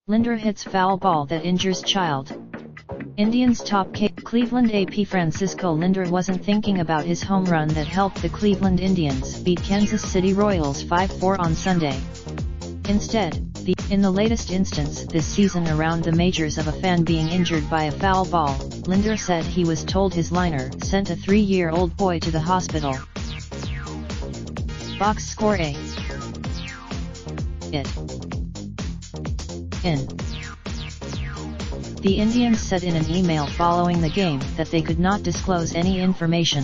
Lindor hits foul ball that injures child. Indians top Cleveland AP Francisco Lindor wasn't thinking about his home run that helped the Cleveland Indians beat Kansas City Royals 5-4 on Sunday. Instead, in the latest instance this season around the majors of a fan being injured by a foul ball, Lindor said he was told his liner sent a 3-year-old boy to the hospital. Box score A. It. In. The Indians said in an email following the game that they could not disclose any information.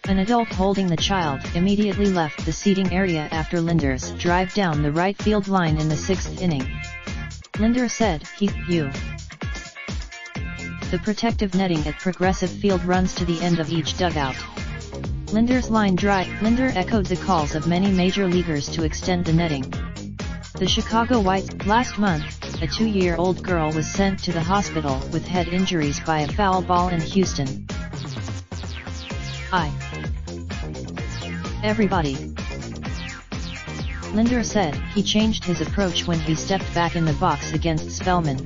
An adult holding the child immediately left the seating area after Lindor's drive down the right field line in the 6th inning. Lindor said, The protective netting at Progressive Field runs to the end of each dugout. Lindor's line drive. Lindor echoed the calls of many major leaguers to extend the netting. The Chicago Whites. Last month, a 2-year-old girl was sent to the hospital with head injuries by a foul ball in Houston. Everybody. Lindor said he changed his approach when he stepped back in the box against Spellman.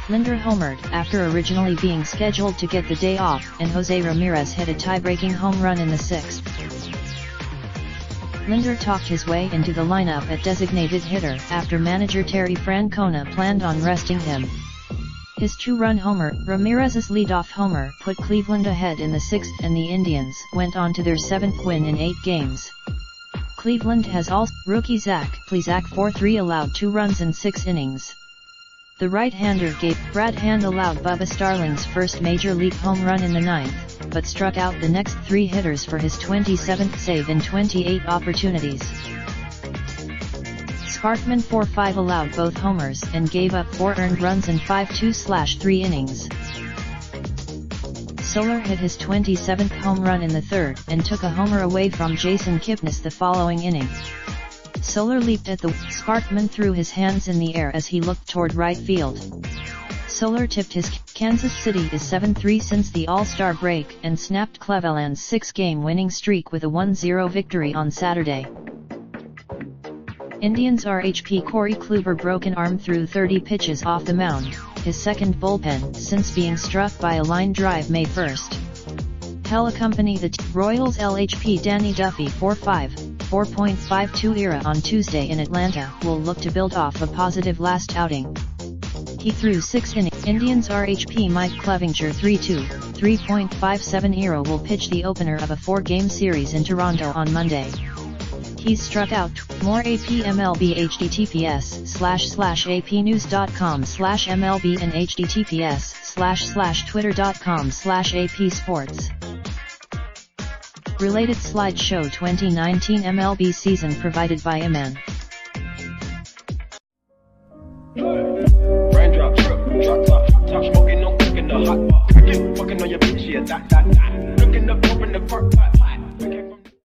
Lindor homered after originally being scheduled to get the day off, and Jose Ramirez hit a tie-breaking home run in the 6th. Lindor talked his way into the lineup at designated hitter after manager Terry Francona planned on resting him. His 2-run homer, Ramirez's leadoff homer, put Cleveland ahead in the 6th, and the Indians went on to their 7th win in 8 games. Cleveland has also rookie Zach Plesac 4-3 allowed 2 runs in 6 innings. The right-hander Brad Hand allowed Bubba Starling's first major league home run in the 9th, but struck out the next 3 hitters for his 27th save in 28 opportunities. Sparkman 4-5 allowed both homers and gave up 4 earned runs in 5 2/3 innings. Soler hit his 27th home run in the 3rd and took a homer away from Jason Kipnis the following inning. Soler leaped at the Sparkman threw his hands in the air as he looked toward right field. Soler tipped his Kansas City is 7-3 since the All-Star break and snapped Cleveland's 6-game winning streak with a 1-0 victory on Saturday. Indians RHP Corey Kluber broke an arm through 30 pitches off the mound, his second bullpen since being struck by a line drive May 1st. He'll accompany the Royals LHP Danny Duffy 4.52 era on Tuesday in Atlanta will look to build off a positive last outing. He threw 6 innings. Indians RHP Mike Clevinger 3.57 era will pitch the opener of a 4-game series in Toronto on Monday. He's struck out. More AP MLB https://apnews.com/MLB and https://twitter.com/AP Sports. Related slideshow 2019 MLB season provided by Iman. Raindrop, drop top, smoking, no cooking the hot bar. Fucking on your bitch, yeah, that. Looking up, open the park.